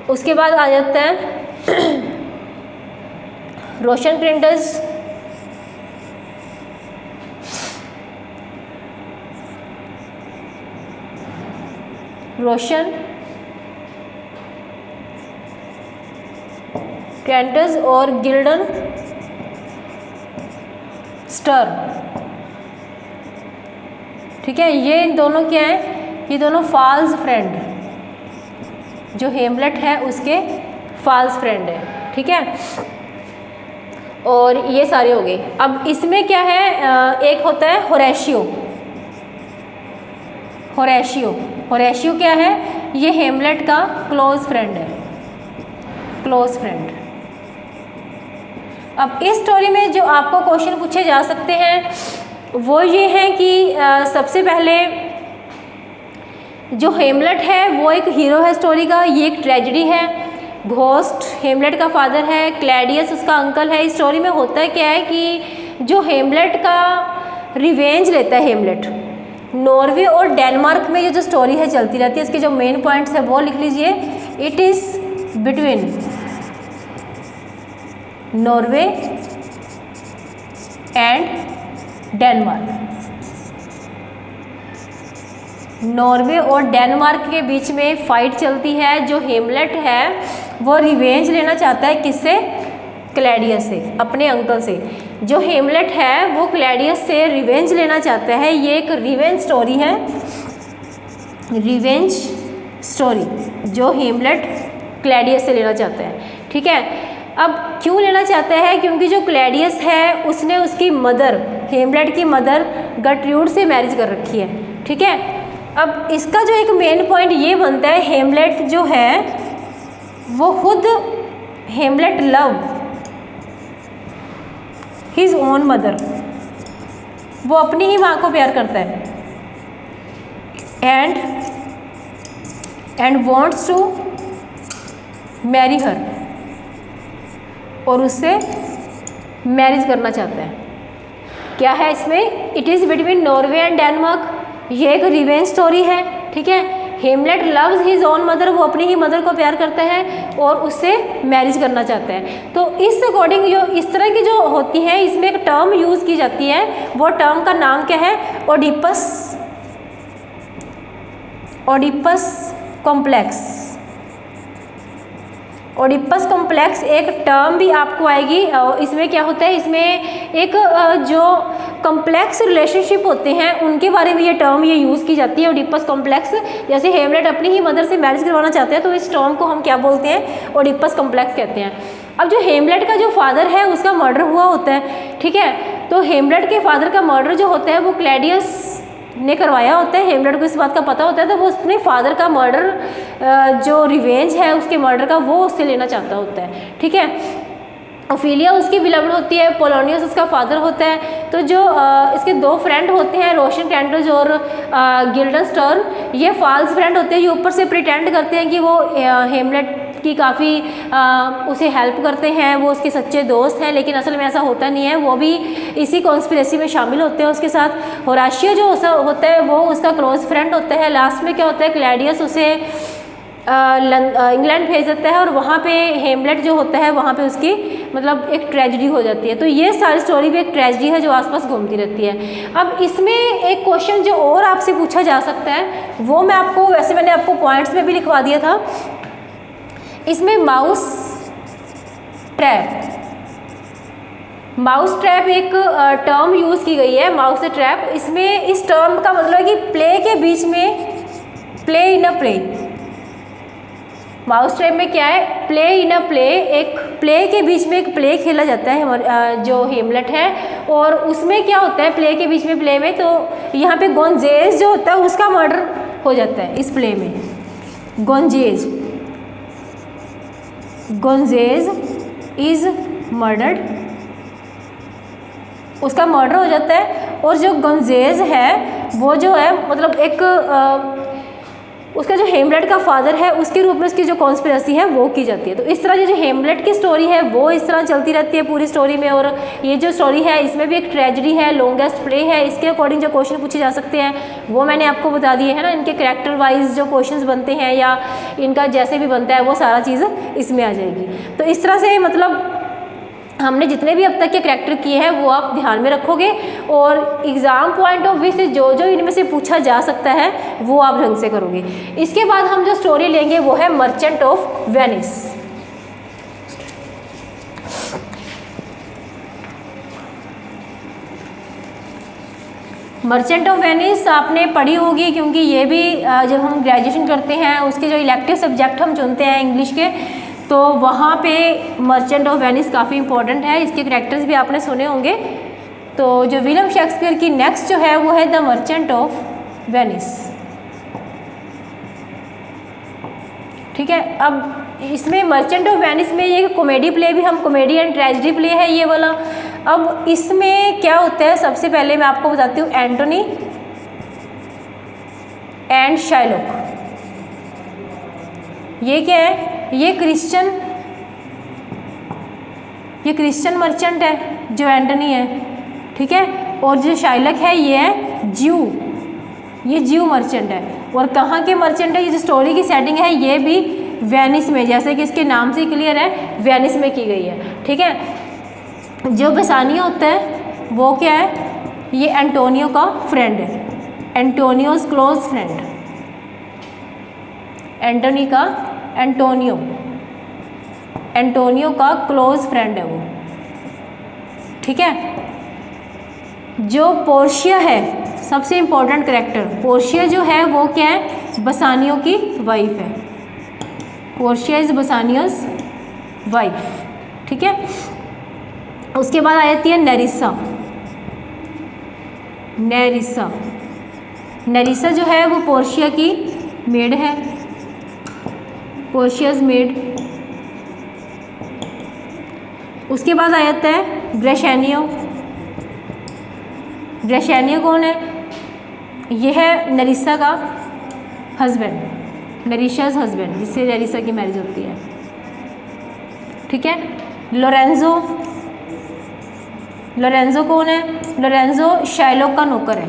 उसके बाद आ जाता है रोशनक्रेंटस, रोशन कैंटस और गिल्डन स्टर, ठीक है। ये दोनों क्या है, ये दोनों फॉल्स फ्रेंड, जो हैमलेट है उसके फॉल्स फ्रेंड है, ठीक है। और ये सारे हो गए। अब इसमें क्या है, एक होता है होरेशियो, होरेशियो, होरेशियो क्या है, ये हैमलेट का क्लोज फ्रेंड है, क्लोज फ्रेंड। अब इस स्टोरी में जो आपको क्वेश्चन पूछे जा सकते हैं वो ये हैं कि सबसे पहले जो हैमलेट है वो एक हीरो है स्टोरी का, ये एक ट्रेजेडी है। घोस्ट हैमलेट का फादर है, क्लैडियस उसका अंकल है। इस स्टोरी में होता है क्या है कि जो हैमलेट का रिवेंज लेता है, हैमलेट नॉर्वे और डेनमार्क में ये जो स्टोरी है चलती रहती है। इसके जो मेन पॉइंट्स है वो लिख लीजिए। It is between Norway and Denmark, Norway और डेनमार्क के बीच में फाइट चलती है। जो हैमलेट है वो रिवेंज लेना चाहता है, किससे, क्लैडियस से, अपने अंकल से। जो हैमलेट है वो क्लैडियस से रिवेंज लेना चाहता है। ये एक रिवेंज स्टोरी है, रिवेंज स्टोरी जो हैमलेट क्लैडियस से लेना चाहता है, ठीक है। अब क्यों लेना चाहता है, क्योंकि जो क्लैडियस है उसने उसकी मदर, हैमलेट की मदर गर्ट्रूड से मैरिज कर रखी है, ठीक है। अब इसका जो एक मेन पॉइंट ये बनता है, हैमलेट जो है वो खुद, Hamlet love his own mother, वो अपनी ही माँ को प्यार करता है। And wants to marry her, और उससे मैरिज करना चाहता है। क्या है इसमें, it is between Norway and Denmark. ये एक रिवेंज स्टोरी है, ठीक है। Hamlet loves his own mother, वो अपनी ही मदर को प्यार करता है और उससे मैरिज करना चाहता है। तो इस अकॉर्डिंग जो इस तरह की जो होती है, इसमें एक टर्म यूज़ की जाती है। वो टर्म का नाम क्या है, Oedipus, Oedipus complex. Oedipus complex एक टर्म भी आपको आएगी। इसमें क्या होता है, इसमें एक जो कॉम्प्लेक्स रिलेशनशिप होते हैं उनके बारे में ये टर्म ये यूज़ की जाती है, ओडिपस कॉम्प्लेक्स। जैसे हैमलेट अपनी ही मदर से मैरिज करवाना चाहते हैं तो इस टर्म को हम क्या बोलते हैं, ओडिपस कॉम्प्लेक्स कहते हैं। अब जो हैमलेट का जो फादर है उसका मर्डर हुआ होता है, ठीक है। तो हैमलेट के फादर का मर्डर जो होता है वो क्लैडियस ने करवाया होता है। हैमलेट को इस बात का पता होता है, तो वो अपने फादर का मर्डर जो रिवेंज है उसके मर्डर का वो उससे लेना चाहता होता है, ठीक है। ओफिलिया उसकी बिलवड होती है, पोलोनियस उसका फादर होता है। तो जो इसके दो फ्रेंड होते हैं, रोशन कैंटस और गिल्डन स्टर्न, ये फॉल्स फ्रेंड होते हैं। ये ऊपर से प्रिटेंड करते हैं कि वो हैमलेट की काफ़ी उसे हेल्प करते हैं, वो उसके सच्चे दोस्त हैं, लेकिन असल में ऐसा होता नहीं है, वो भी इसी कॉन्स्पिरेसी में शामिल होते हैं उसके साथ। होराशियो जो होता है वो उसका क्लोज फ्रेंड होता है। लास्ट में क्या होता है, क्लैडियस उसे इंग्लैंड भेज देता है और वहाँ पे हेमलेट जो होता है वहाँ पे उसकी मतलब एक ट्रेजेडी हो जाती है। तो ये सारी स्टोरी भी एक ट्रेजेडी है जो आसपास घूमती रहती है। अब इसमें एक क्वेश्चन जो और आपसे पूछा जा सकता है वो मैं आपको, वैसे मैंने आपको पॉइंट्स में भी लिखवा दिया था, इसमें माउस ट्रैप एक टर्म यूज़ की गई है, माउस ट्रैप। इसमें इस टर्म का मतलब है कि प्ले के बीच में, play in a play, mouse trap में क्या है, प्ले इन अ प्ले, एक प्ले के बीच में एक प्ले खेला जाता है जो हेमलेट है, और उसमें क्या होता है प्ले के बीच में प्ले में, तो यहाँ पे गोंजेज जो होता है उसका मर्डर हो जाता है इस प्ले में। गोंजेज इज मर्डर्ड, उसका मर्डर हो जाता है। और जो गोंजेज है वो जो है मतलब एक उसका जो हेमलेट का फादर है उसके रूप में उसकी जो कॉन्स्पिरेसी है वो की जाती है। तो इस तरह ये जो हेमलेट की स्टोरी है वो इस तरह चलती रहती है पूरी स्टोरी में। और ये जो स्टोरी है इसमें भी एक ट्रेजेडी है, लॉन्गेस्ट प्ले है, इसके अकॉर्डिंग जो क्वेश्चन पूछे जा सकते हैं वो मैंने आपको बता दिए है ना। इनके कैरेक्टर वाइज जो क्वेश्चंस बनते हैं या इनका जैसे भी बनता है वो सारा चीज़ इसमें आ जाएगी। तो इस तरह से मतलब हमने जितने भी अब तक के करैक्टर किए हैं वो आप ध्यान में रखोगे, और एग्ज़ाम पॉइंट ऑफ व्यू से जो जो इनमें से पूछा जा सकता है वो आप ढंग से करोगे। इसके बाद हम जो स्टोरी लेंगे वो है merchant of Venice. Merchant of Venice आपने पढ़ी होगी, क्योंकि ये भी जब हम ग्रेजुएशन करते हैं उसके जो इलेक्टिव सब्जेक्ट हम चुनते हैं इंग्लिश के, तो वहाँ पे मर्चेंट ऑफ वेनिस काफ़ी इंपॉर्टेंट है। इसके करैक्टर्स भी आपने सुने होंगे। तो जो विलियम शेक्सपियर की नेक्स्ट जो है वो है द मर्चेंट ऑफ वेनिस। ठीक है, अब इसमें मर्चेंट ऑफ वेनिस में ये कॉमेडी प्ले भी, हम कॉमेडी एंड ट्रेजेडी प्ले है ये वाला। अब इसमें क्या होता है, सबसे पहले मैं आपको बताती हूँ एंटोनी एंड शाइलॉक। ये क्या है, ये क्रिश्चियन मर्चेंट है जो एंटनी है, ठीक है। और जो शाइलक है ये है ये ज्यू मर्चेंट है। और कहाँ के मर्चेंट है, ये जो स्टोरी की सेटिंग है ये भी वेनिस में, जैसे कि इसके नाम से क्लियर है, वेनिस में की गई है, ठीक है। जो बेसानियो होता है वो क्या है, ये एंटोनियो का फ्रेंड है, एंटोनियोज क्लोज फ्रेंड, एंटोनियो का क्लोज फ्रेंड है वो, ठीक है। जो पोर्शिया है, सबसे इंपॉर्टेंट कैरेक्टर, पोर्शिया जो है वो क्या है, बसानियो की वाइफ है। पोर्शिया इज बसानियोस वाइफ, ठीक है। उसके बाद आ जाती है नेरिसा जो है वो पोर्शिया की मेड है, पोर्शियाज मेड। उसके बाद आ जाता है ग्रेशेनियो कौन है, यह है नेरिसा का हस्बैंड, नेरिशाज हस्बैंड, जिससे नेरिसा की मैरिज होती है, ठीक है। लोरेंजो कौन है, लोरेंजो शाइलॉक का नौकर है,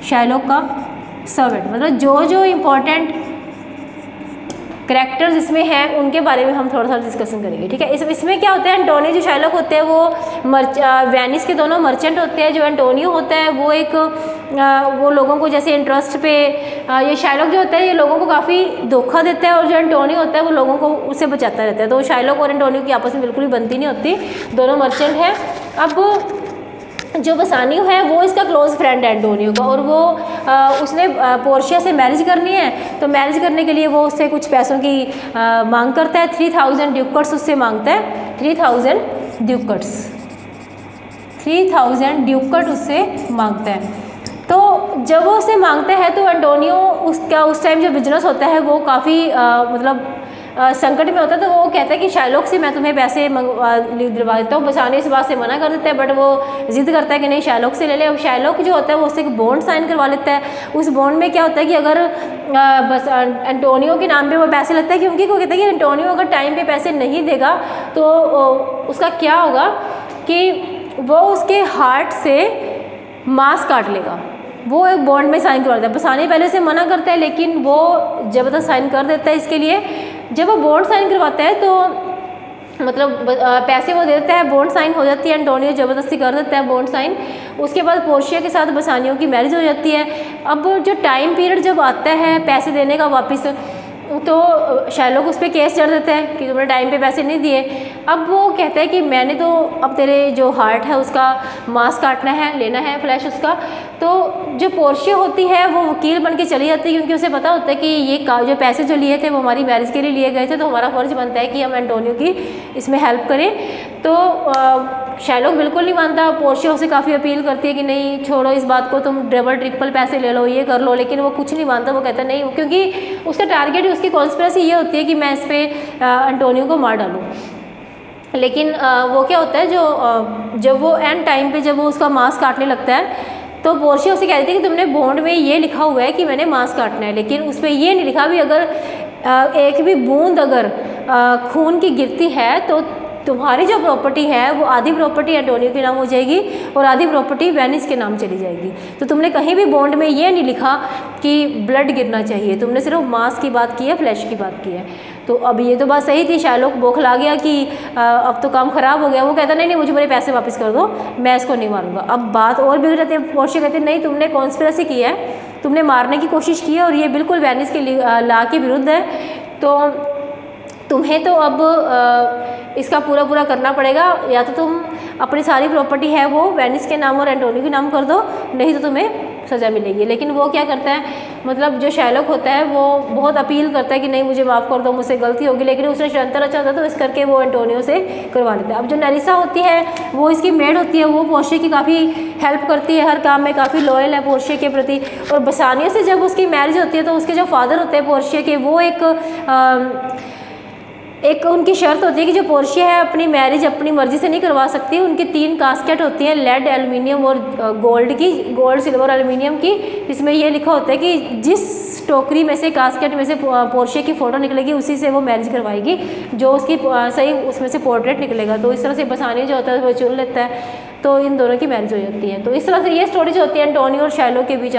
शाइलॉक का सर्वेंट। मतलब जो इम्पोर्टेंट करैक्टर्स इसमें हैं उनके बारे में हम थोड़ा सा डिस्कशन करेंगे, ठीक है। इसमें क्या होता है, एंटोनियो जो शाइलॉक होते हैं वो वेनिस के दोनों मर्चेंट होते हैं। जो एंटोनियो होता है वो एक वो लोगों को जैसे इंटरेस्ट पे, ये शाइलॉक जो होता है ये लोगों को काफ़ी धोखा देता है, और जो एंटोनियो होता है वो लोगों को उससे बचाता रहता है। तो शाइलॉक और एंटोनियो की आपस में बिल्कुल ही बनती नहीं होती, दोनों मर्चेंट हैं। अब जो बसानियो है वो इसका क्लोज फ्रेंड है एंटोनियो का, और वो उसने पोर्शिया से मैरिज करनी है, तो मैरिज करने के लिए वो उससे कुछ पैसों की मांग करता है। 3000 ड्यूकट्स उससे मांगता है, 3000 ड्यूकट उससे मांगता है। तो जब वो उससे मांगता है तो एंटोनियो उसका उस टाइम जो बिजनेस होता है वो काफ़ी मतलब संकट में होता है तो वो कहता है कि शाइलॉक से मैं तुम्हें पैसे दिलवा देता हूँ। बसानियो इस बात से मना कर देता है, बट वो जिद करता है कि नहीं शाइलॉक से ले ले। अब शाइलॉक जो होता है वो उससे एक बॉन्ड साइन करवा लेता है। उस बॉन्ड में क्या होता है कि अगर बस एंटोनियो के नाम पे वो पैसे लगता है, क्योंकि वो कहता है कि एंटोनियो अगर टाइम पे पैसे नहीं देगा तो उसका क्या होगा कि वो उसके हार्ट से मांस काट लेगा। वो एक बॉन्ड में साइन करवाता है। बसानियो पहले से मना करता है लेकिन वो ज़बरदस्त साइन कर देता है इसके लिए। जब वो बॉन्ड साइन करवाता है तो मतलब पैसे वो दे देता है, बॉन्ड साइन हो जाती है, एंटोनियो ज़बरदस्ती कर देता है बॉन्ड साइन। उसके बाद पोर्शिया के साथ बसानियो की मैरिज हो जाती है। अब जो टाइम पीरियड जब आता है पैसे देने का वापस, तो शाइलॉक उस पर केस चढ़ देता है कि तुमने टाइम पे पैसे नहीं दिए। अब वो कहता है कि मैंने तो अब तेरे जो हार्ट है उसका मांस काटना है, लेना है फ्लैश उसका। तो जो पोर्शिया होती है वो वकील बन के चली जाती है, क्योंकि उसे पता होता है कि ये जो पैसे जो लिए थे वो हमारी मैरिज के लिए लिए गए थे, तो हमारा फ़र्ज़ बनता है कि हम एंटोनियो की इसमें हेल्प करें। तो शाइलॉक बिल्कुल नहीं मानता। पोर्शिया उसे काफ़ी अपील करती है कि नहीं छोड़ो इस बात को, तुम डबल ट्रिपल पैसे ले लो, ये कर लो, लेकिन वो कुछ नहीं मानता। वो कहता नहीं, क्योंकि उसका टारगेट, उसकी कॉन्स्पिरेसी ये होती है कि मैं इस पर एंटोनियो को मार डालूँ। लेकिन वो क्या होता है, जब वो एंड टाइम पे जब वो उसका मांस काटने लगता है तो पोर्शिया उसे कहती है कि तुमने बॉन्ड में ये लिखा हुआ है कि मैंने मांस काटना है, लेकिन उस पर ये नहीं लिखा भी अगर एक भी बूंद अगर खून की गिरती है तो तुम्हारी जो प्रॉपर्टी है वो आधी प्रॉपर्टी एंटोनियो के नाम हो जाएगी और आधी प्रॉपर्टी वेनिस के नाम चली जाएगी। तो तुमने कहीं भी बॉन्ड में ये नहीं लिखा कि ब्लड गिरना चाहिए, तुमने सिर्फ मांस की बात की है, फ्लैश की बात की है। तो अब ये तो बात सही थी। शाइलॉक बौखला गया कि अब तो काम ख़राब हो गया। वो कहता नहीं मुझे मेरे पैसे वापस कर दो, मैं इसको नहीं मारूंगा। अब बात और बिगड़ जाती है। पोर्शिया कहती नहीं तुमने कॉन्स्पिरेसी की है, तुमने मारने की कोशिश की है और ये बिल्कुल वेनिस के लॉ के विरुद्ध है, तो तुम्हें तो अब इसका पूरा करना पड़ेगा। या तो तुम अपनी सारी प्रॉपर्टी है वो वेनिस के नाम और एंटोनियो के नाम कर दो, नहीं तो तुम्हें सज़ा मिलेगी। लेकिन वो क्या करता है, मतलब जो शाइलॉक होता है वो बहुत अपील करता है कि नहीं मुझे माफ़ कर दो, मुझसे गलती होगी, लेकिन उसने षड्यंत्र रचा था तो इस करके वो एंटोनियो से करवा लेता है। अब जो नेरिसा होती है वो इसकी मेड होती है, वो पोर्शिया की काफ़ी हेल्प करती है, हर काम में काफ़ी लॉयल है पोर्शिया के प्रति। और बसानियो से जब उसकी मैरिज होती है तो उसके जो फादर होते हैं पोर्शिया के, वो एक उनकी शर्त होती है कि जो पोर्शिया है अपनी मैरिज अपनी मर्जी से नहीं करवा सकती। उनकी 3 कास्केट होती हैं, लेड, एल्युमिनियम और गोल्ड, सिल्वर, एल्युमिनियम की। इसमें ये लिखा होता है कि जिस टोकरी में से, कास्केट में से पोर्शिया की फ़ोटो निकलेगी उसी से वो मैरिज करवाएगी, जो उसकी सही उसमें से पोर्ट्रेट निकलेगा। तो इस तरह से बसानियो जो होता है वो चुन लेता है, तो इन दोनों की मैरिज हो जाती है। तो इस तरह से ये स्टोरी जो होती है एंटोनियो और शाइलॉक के बीच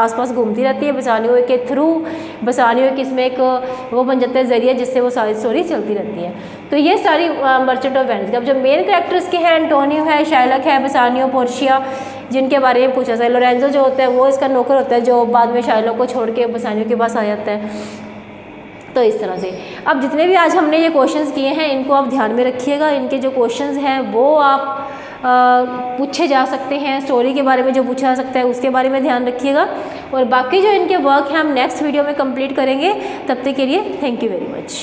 आसपास घूमती रहती है। बसानियो के थ्रू, बसानियो की इसमें एक वो बन जाता है ज़रिया जिससे वो सारी स्टोरी चलती रहती है। तो ये सारी मर्चेंट ऑफ वेनिस। अब जो मेन कैरेक्टर्स के हैं, एंटोनियो है, शाइलॉक है, बसानियो, पोर्शिया, जिनके बारे में पूछा जाए। लोरेंजो जो होता है वो इसका नौकर होता है, जो बाद में शाइलॉक को छोड़ के बसानियो के पास आ जाता है। तो इस तरह से अब जितने भी आज हमने ये क्वेश्चंस किए हैं इनको आप ध्यान में रखिएगा। इनके जो क्वेश्चंस हैं वो आप पूछे जा सकते हैं। स्टोरी के बारे में जो पूछा जा सकता है उसके बारे में ध्यान रखिएगा। और बाकी जो इनके वर्क हैं हम नेक्स्ट वीडियो में कंप्लीट करेंगे। तब तक के लिए थैंक यू वेरी मच।